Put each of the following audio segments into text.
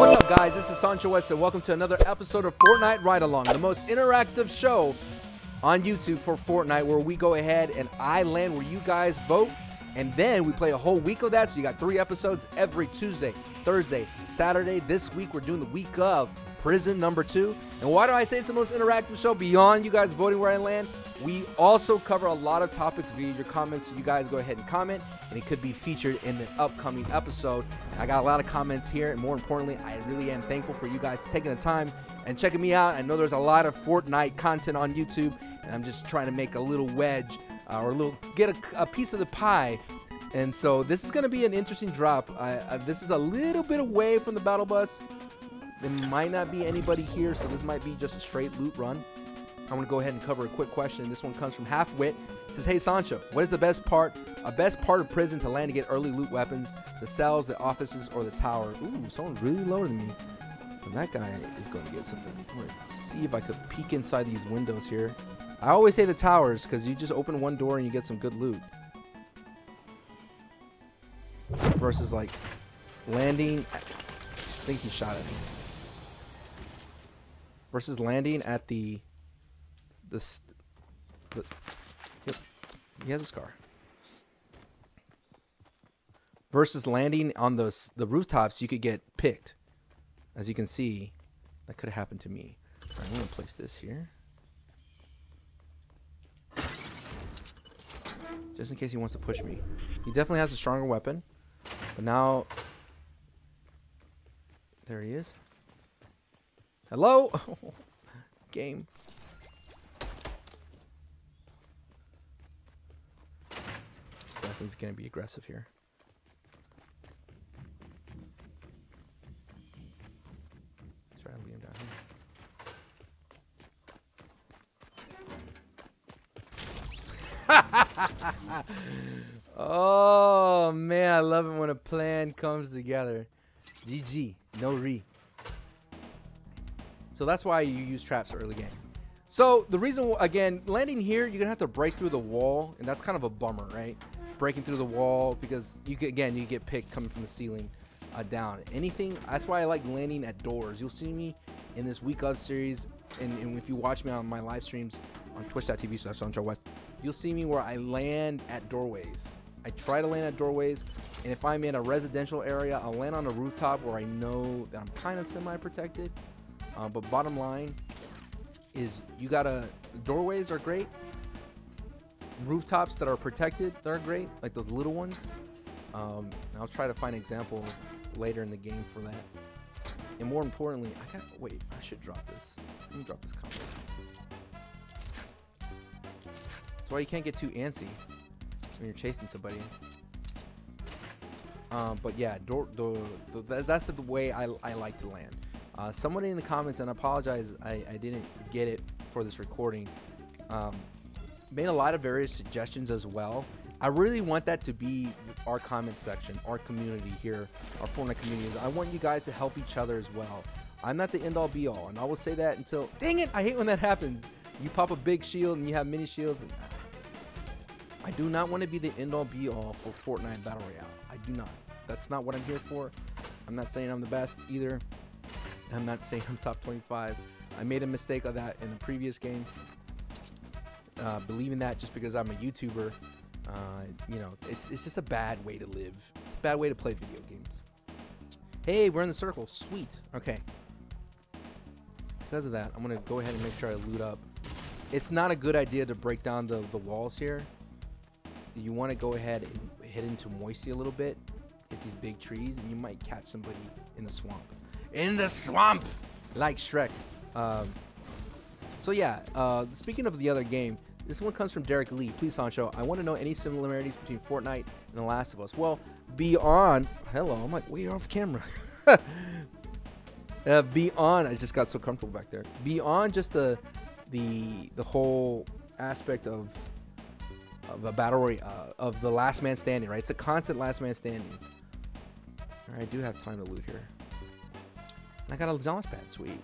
What's up, guys? This is SanchoWest, and welcome to another episode of Fortnite Ride Along, the most interactive show on YouTube for Fortnite, where we go ahead and I land where you guys vote, and then we play a whole week of that. So you got 3 episodes every Tuesday, Thursday, Saturday. This week we're doing the week of Prison number 2. And why do I say it's the most interactive show beyond you guys voting where I land? We also cover a lot of topics via your comments, so you guys go ahead and comment, and it could be featured in an upcoming episode. I got a lot of comments here, and more importantly, I really am thankful for you guys taking the time and checking me out. I know there's a lot of Fortnite content on YouTube, and I'm just trying to make a little wedge get a piece of the pie. And so this is going to be an interesting drop. This is a little bit away from the battle bus. There might not be anybody here, so this might be just a straight loot run. I'm going to go ahead and cover a quick question. This one comes from Halfwit. It says, hey Sancho, what is the best part of prison to land to get early loot weapons? The cells, the offices, or the tower? Ooh, someone really lower than me. And that guy is going to get something. I'm going to see if I could peek inside these windows here. I always say the towers because you just open one door and you get some good loot. Versus like landing. I think he shot at me. Versus landing at yep, he has a scar. Versus landing on the rooftops, you could get picked. As you can see, that could have happened to me. All right, I'm gonna place this here, just in case he wants to push me. He definitely has a stronger weapon, but now there he is. Hello? Game. Definitely going to be aggressive here. Try to lead him down here. Oh, man. I love it when a plan comes together. GG. No re. So that's why you use traps early game. So the reason, again, landing here, you're gonna have to break through the wall, and that's kind of a bummer, right? Breaking through the wall, because you get picked coming from the ceiling down. Anything, that's why I like landing at doors. You'll see me in this week of series, and if you watch me on my live streams on twitch.tv/SanchoWest, you'll see me where I land at doorways. I try to land at doorways, and if I'm in a residential area, I'll land on a rooftop where I know that I'm kind of semi-protected. But bottom line is doorways are great. Rooftops that are protected, they're great, like those little ones. I'll try to find an example later in the game for that. And more importantly, I should drop this. Let me drop this comment. That's why you can't get too antsy when you're chasing somebody. But yeah, that's the way I like to land. Somebody in the comments, and I apologize, I didn't get it for this recording, made a lot of various suggestions as well. I really want that to be our comment section, our community here, our Fortnite community. I want you guys to help each other as well. I'm not the end-all be-all, and I will say that until, dang it, I hate when that happens. You pop a big shield and you have mini shields. And, I do not want to be the end-all be-all for Fortnite Battle Royale. I do not. That's not what I'm here for. I'm not saying I'm the best either. I'm not saying I'm top 25. I made a mistake of that in the previous game. Believing that just because I'm a YouTuber, you know, it's just a bad way to live. It's a bad way to play video games. Hey, we're in the circle. Sweet. Okay. Because of that, I'm going to go ahead and make sure I loot up. It's not a good idea to break down the walls here. You want to go ahead and head into Moisty a little bit. Get these big trees, and you might catch somebody in the swamp. In the swamp, like Shrek. So yeah, speaking of the other game, this one comes from Derek Lee. Please, Sancho, I want to know any similarities between Fortnite and The Last of Us. Well, beyond, hello, I'm like way off camera. Beyond, I just got so comfortable back there. Beyond just the whole aspect of a battle royale, of the last man standing, right? It's a constant last man standing. All right, I do have time to loot here. I got a launch pad, sweet.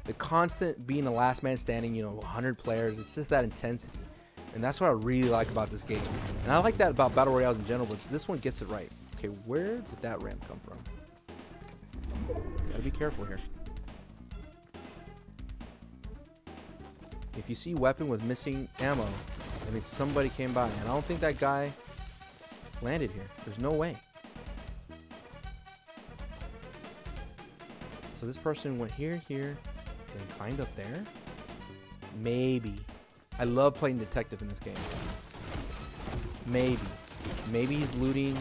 The constant being the last man standing, you know, 100 players, it's just that intensity. And that's what I really like about this game. And I like that about battle royales in general, but this one gets it right. Okay, where did that ramp come from? Gotta Be careful here. If you see weapon with missing ammo, that means somebody came by. And I don't think that guy landed here. There's no way. So this person went here, and climbed up there? Maybe. I love playing detective in this game. Maybe. Maybe he's looting.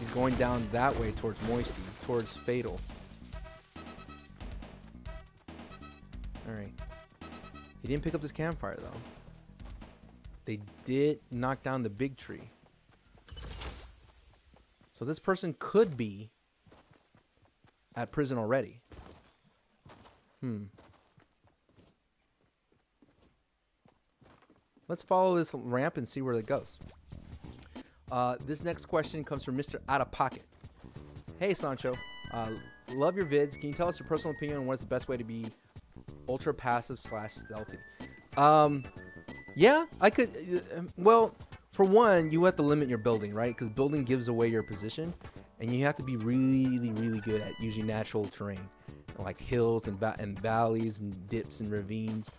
He's going down that way towards Moisty, towards Fatal. Alright. He didn't pick up this campfire, though. They did knock down the big tree. So this person could be at prison already. Let's follow this ramp and see where it goes. This next question comes from Mr. Out of Pocket. Hey, Sancho. Love your vids. Can you tell us your personal opinion on what's the best way to be ultra passive / stealthy? Yeah, I could. Well, for one, you have to limit your building, right? Because building gives away your position. And you have to be really, really good at using natural terrain. Like hills and valleys and dips and ravines.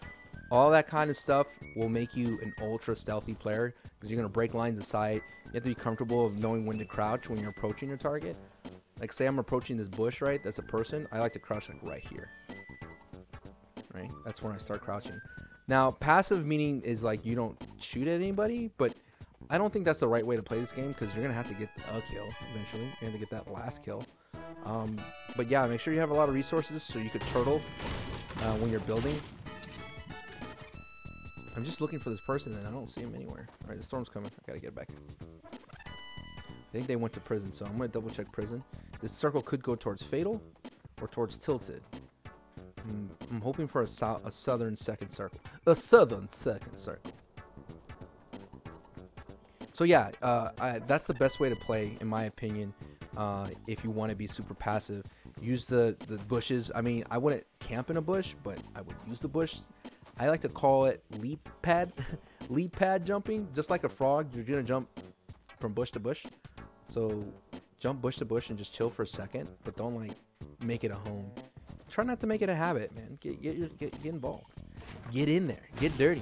All that kind of stuff will make you an ultra stealthy player. Because you're going to break lines of sight. You have to be comfortable of knowing when to crouch when you're approaching your target. Like say I'm approaching this bush, right? That's a person. I like to crouch like right here. Right? That's when I start crouching. Now, passive meaning is like you don't shoot at anybody. But I don't think that's the right way to play this game. Because you're going to have to get a kill eventually. You're going to get that last kill. But yeah, make sure you have a lot of resources so you could turtle when you're building. I'm just looking for this person and I don't see him anywhere. Alright, the storm's coming. I gotta get back. I think they went to prison, so I'm gonna double check prison. This circle could go towards Fatal or towards Tilted. I'm hoping for a southern second circle. A southern second circle. So yeah, that's the best way to play, in my opinion. If you want to be super passive, use the bushes. I mean, I wouldn't camp in a bush, but I would use the bush. I like to call it leap pad jumping, just like a frog. You're gonna jump from bush to bush, so jump bush to bush and just chill for a second, but don't like make it a home. Try not to make it a habit, man. Get involved, get in there, get dirty.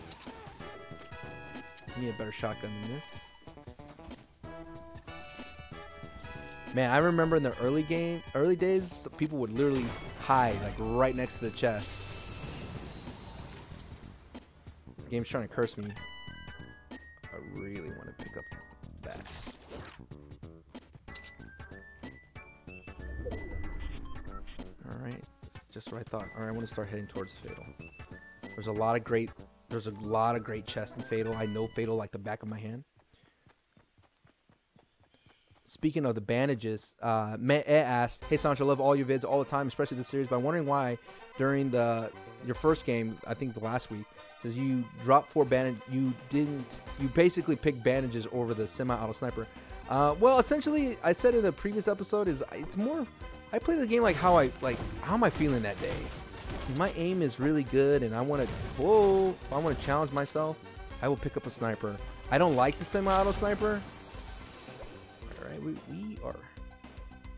You need a better shotgun than this. Man, I remember in the early days, people would literally hide like right next to the chest. This game's trying to curse me. I really want to pick up that. Alright, that's just what I thought. Alright, I want to start heading towards Fatal. There's a lot of great chests in Fatal. I know Fatal like the back of my hand. Speaking of the bandages, May asked, "Hey Sancho, I love all your vids all the time, especially this series, but I'm wondering why during your first game, I think the last week, says you dropped 4 bandage. You basically picked bandages over the semi-auto sniper." Well, essentially, I said in the previous episode, it's more. I play the game like how am I feeling that day? My aim is really good, and I want to challenge myself. I will pick up a sniper. I don't like the semi-auto sniper.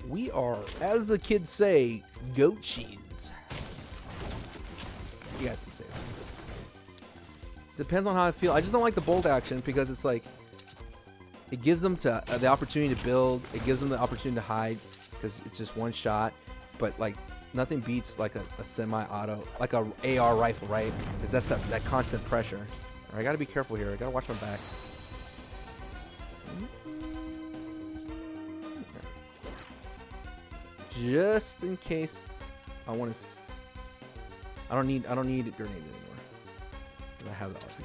We are, as the kids say, goat cheese. You guys can say that. Depends on how I feel. I just don't like the bolt action because it's like it gives them the opportunity to build. It gives them the opportunity to hide because it's just one shot. But like nothing beats like a semi-auto, like a AR rifle, right? Because that's that constant pressure. I gotta be careful here. I gotta watch my back. Just in case I want to. I don't need grenades anymore because I have the RPG.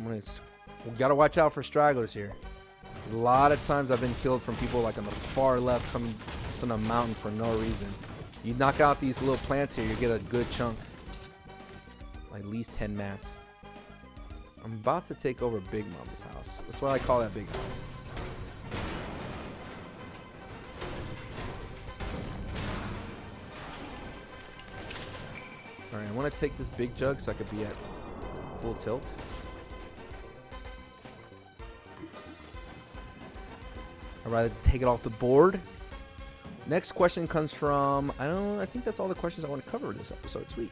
All right, we gotta watch out for stragglers here. There's a lot of times I've been killed from people like on the far left coming from the mountain for no reason. You knock out these little plants here, you get a good chunk. Like at least 10 mats. I'm about to take over Big Mama's house. That's why I call that Big House. Alright, I want to take this big jug so I could be at full tilt. I'd rather take it off the board. Next question comes from, I think that's all the questions I want to cover this episode. Sweet.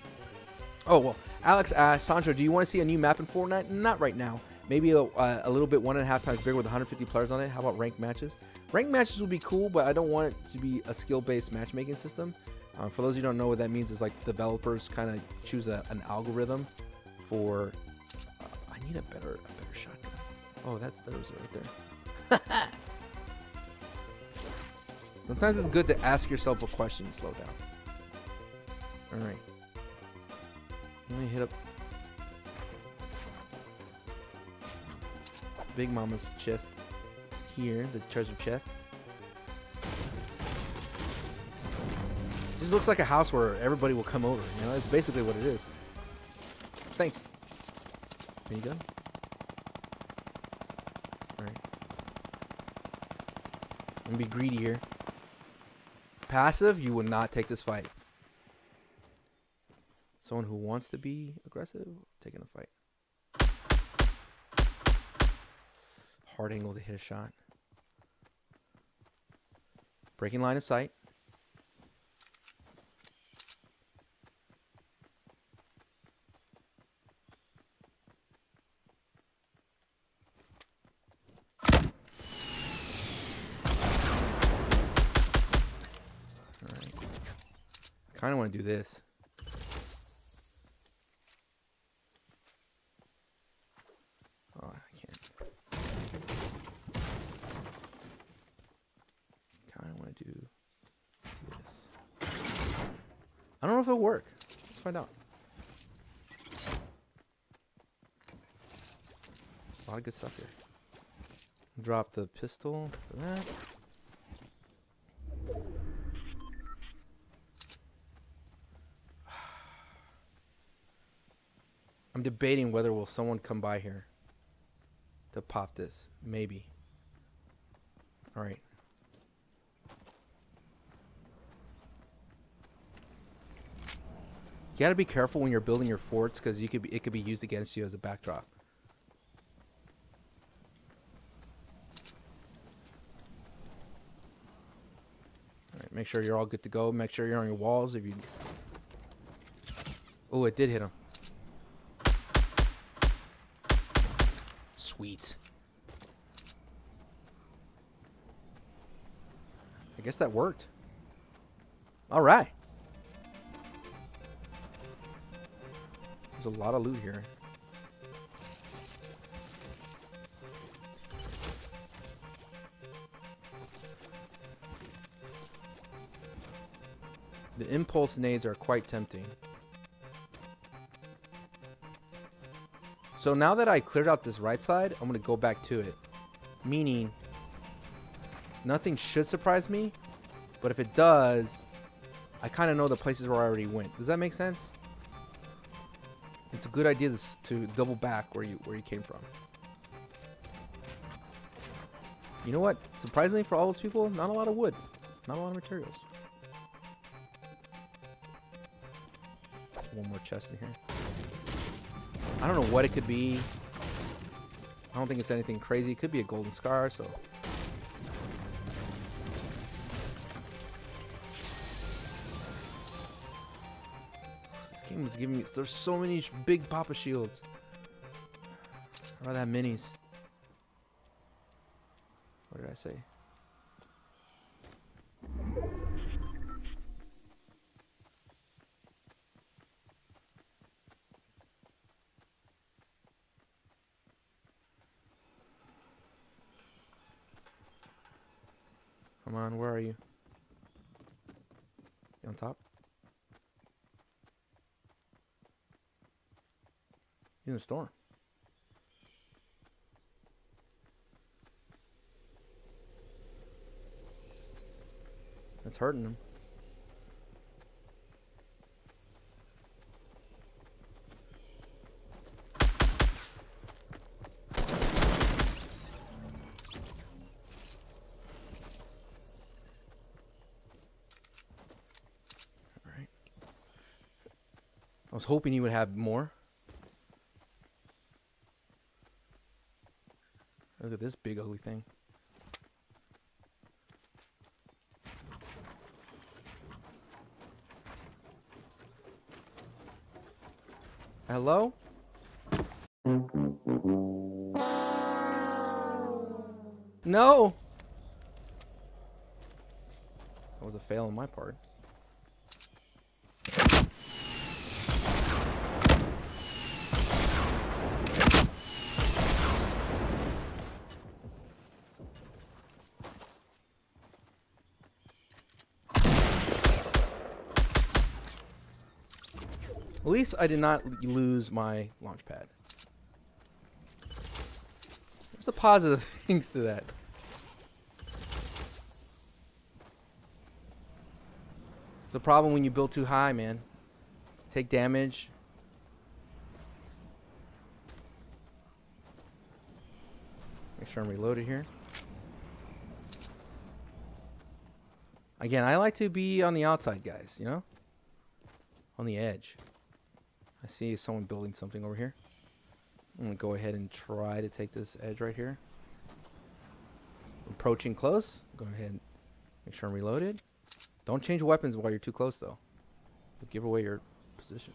Oh, well, Alex asked, Sancho, do you want to see a new map in Fortnite? Not right now. Maybe a little bit 1.5 times bigger with 150 players on it. How about ranked matches? Ranked matches would be cool, but I don't want it to be a skill-based matchmaking system. For those of you who don't know what that means, is like the developers kind of choose an algorithm for... I need a better shotgun. Oh, there was it right there. Sometimes it's good to ask yourself a question and slow down. All right. Let me hit up Big Mama's chest here, the treasure chest. Just looks like a house where everybody will come over. You know, that's basically what it is. Thanks. There you go. All right. I'm gonna be greedy here. Passive, you will not take this fight. Someone who wants to be aggressive, taking a fight. Hard angle to hit a shot. Breaking line of sight. Alright. Kind of want to do this. Oh, I can't. Kind of want to do this. I don't know if it'll work. Let's find out. A lot of good stuff here. Drop the pistol for that. I'm debating whether will someone come by here to pop this. Maybe. All right. You gotta be careful when you're building your forts because it could be used against you as a backdrop. All right, make sure you're all good to go. Make sure you're on your walls. If you. Oh, it did hit him. Sweet. I guess that worked. All right. There's a lot of loot here. The impulse nades are quite tempting. So now that I cleared out this right side, I'm going to go back to it. Meaning, nothing should surprise me. But if it does, I kind of know the places where I already went. Does that make sense? It's a good idea to double back where you came from. You know what? Surprisingly for all those people, not a lot of wood. Not a lot of materials. One more chest in here. I don't know what it could be. I don't think it's anything crazy. It could be a golden scar, so. This game was giving me, there's so many big Papa shields. I'd rather have minis. What did I say? Come on, where are you? You on top? He's in the storm. That's hurting him. I was hoping he would have more. Look at this big ugly thing. Hello? No! That was a fail on my part. At least I did not lose my launch pad. There's the positive things to that. It's a problem when you build too high, man. Take damage. Make sure I'm reloaded here. Again, I like to be on the outside, guys, you know? On the edge. I see someone building something over here. I'm going to go ahead and try to take this edge right here. Approaching close. Go ahead and make sure I'm reloaded. Don't change weapons while you're too close, though. You'll give away your position.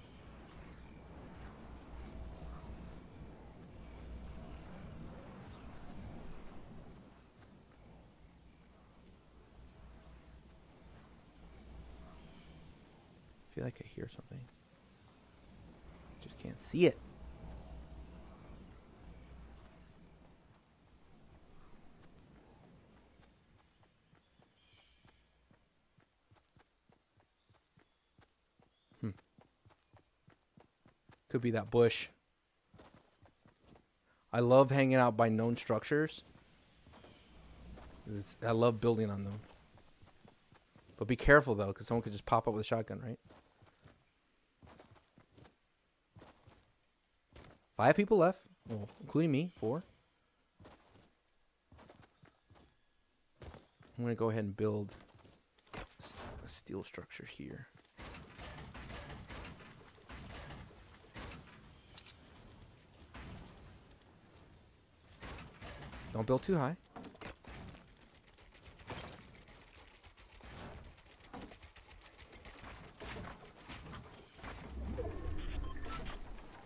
I feel like I hear something. Just can't see it. Could be that bush. I love hanging out by known structures. I love building on them. But be careful, though, because someone could just pop up with a shotgun, right? 5 people left, well, including me, 4. I'm going to go ahead and build a steel structure here. Don't build too high.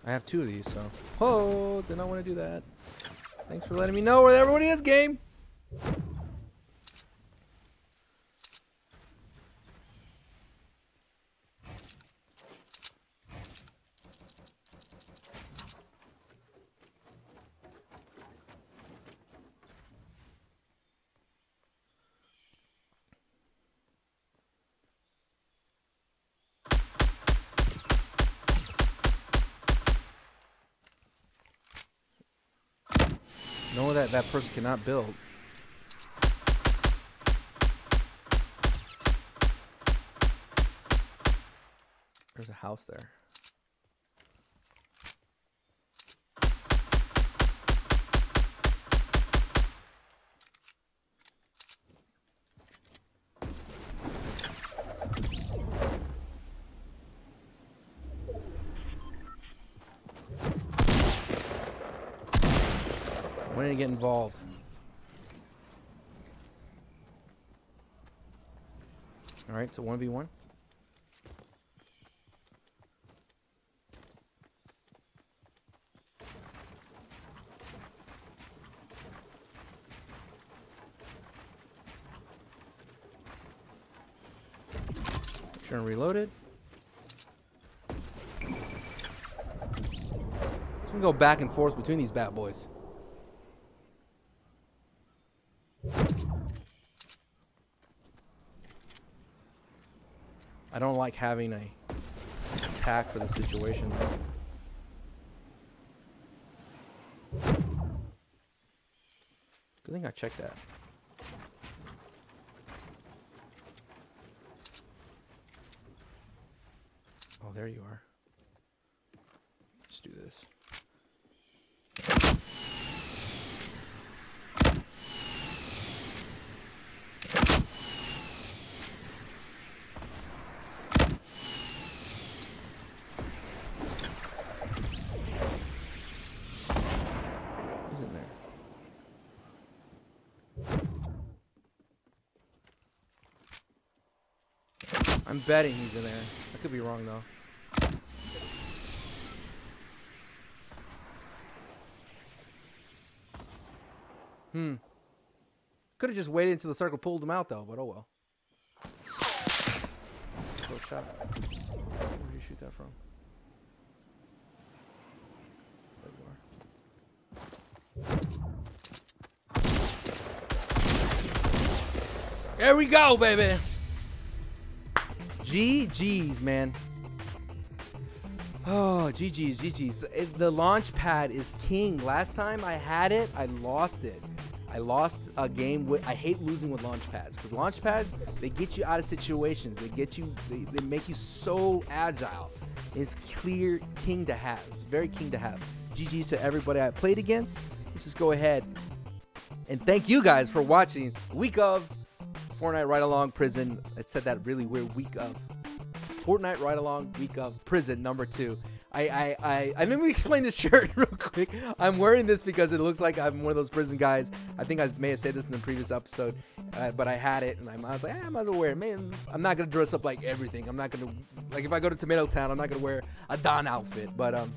I have 2 of these, so. Oh, did not want to do that. Thanks for letting me know where everybody is, game. Know that that person cannot build. There's a house there. When did he get involved? Alright, so 1v1. Make sure I'm reloaded. So we can go back and forth between these bad boys. I don't like having a attack for the situation. Good thing I checked that. Oh, there you are. Let's do this. I'm betting he's in there. I could be wrong though. Could have just waited until the circle pulled him out, though, but oh well. Close shot. Where did you shoot that from? There we go, baby. GG's, man. Oh, GG's. The launch pad is king. Last time I had it, I lost it. I lost a game with. I hate losing with launch pads because launch pads, they get you out of situations. They get you. They make you so agile. It's clear king to have. It's very king to have. GG's to everybody I played against. Let's just go ahead and thank you guys for watching week of Fortnite Ride Along Prison. I said that really weird. Week of Fortnite Ride Along Week of Prison number 2. Let me explain this shirt real quick. I'm wearing this because it looks like I'm one of those prison guys. I think I may have said this in the previous episode, but I had it and I was like, I might as well wear it. Man, I'm not gonna dress up like everything. I'm not gonna, like, if I go to Tomato Town, I'm not gonna wear a Don outfit. But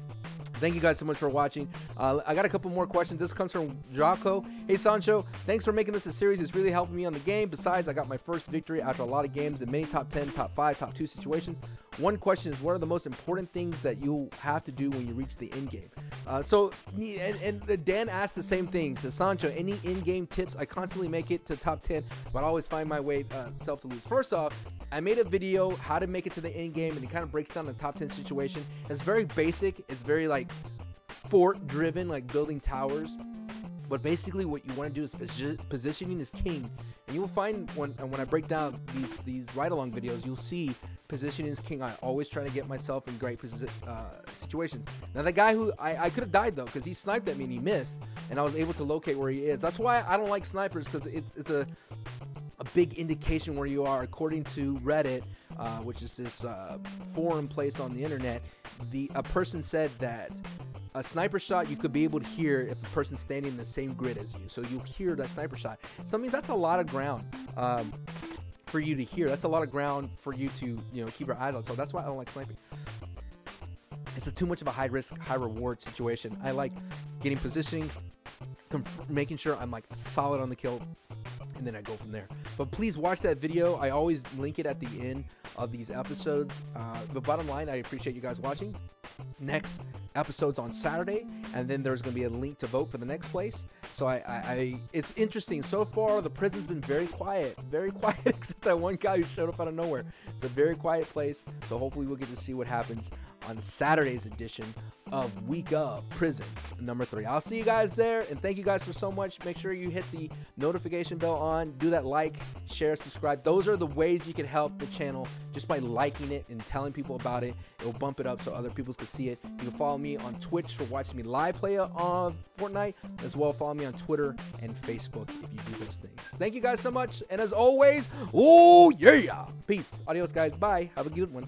thank you guys so much for watching. I got a couple more questions. This comes from Jocko. Hey, Sancho, thanks for making this a series. It's really helping me on the game. Besides, I got my first victory after a lot of games in many top 10, top 5, top 2 situations. One question is, what are the most important things that you have to do when you reach the end game? And Dan asked the same thing. Says, Sancho, any in-game tips? I constantly make it to top 10, but I always find my way self to lose. First off, I made a video how to make it to the end game, and it kind of breaks down the top 10 situation. It's very basic. It's very like fort driven, like building towers. But basically what you want to do is positioning is king. And you will find when I break down these ride-along videos, you'll see positioning is king. I always try to get myself in great situations. Now, the guy who I could have died, though, because he sniped at me and he missed. And I was able to locate where he is. That's why I don't like snipers, because it's a big indication where you are. According to Reddit, which is this forum place on the internet, a person said that a sniper shot you could be able to hear if a person's standing in the same grid as you. So you'll hear that sniper shot. So I mean, that's a lot of ground for you to hear. That's a lot of ground for you to, you know, keep your eyes on. So that's why I don't like sniping. It's too much of a high risk, high reward situation. I like getting positioning, making sure I'm like solid on the kill, and then I go from there. But please watch that video. I always link it at the end of these episodes. The bottom line, I appreciate you guys watching. Next episode's on Saturday, and then there's going to be a link to vote for the next place. So it's interesting. So far, the prison's been very quiet, except that one guy who showed up out of nowhere. It's a very quiet place. So hopefully we'll get to see what happens on Saturday's edition of Week of Prison number 3. I'll see you guys there, and thank you guys for so much. Make sure you hit the notification bell on, do that like, share, subscribe. Those are the ways you can help the channel, just by liking it and telling people about it. It will bump it up so other people can see it. You can follow me on Twitch for watching me live play on Fortnite, as well follow me on Twitter and Facebook if you do those things. Thank you guys so much, and as always, oh yeah, peace, adios guys, bye, have a good one.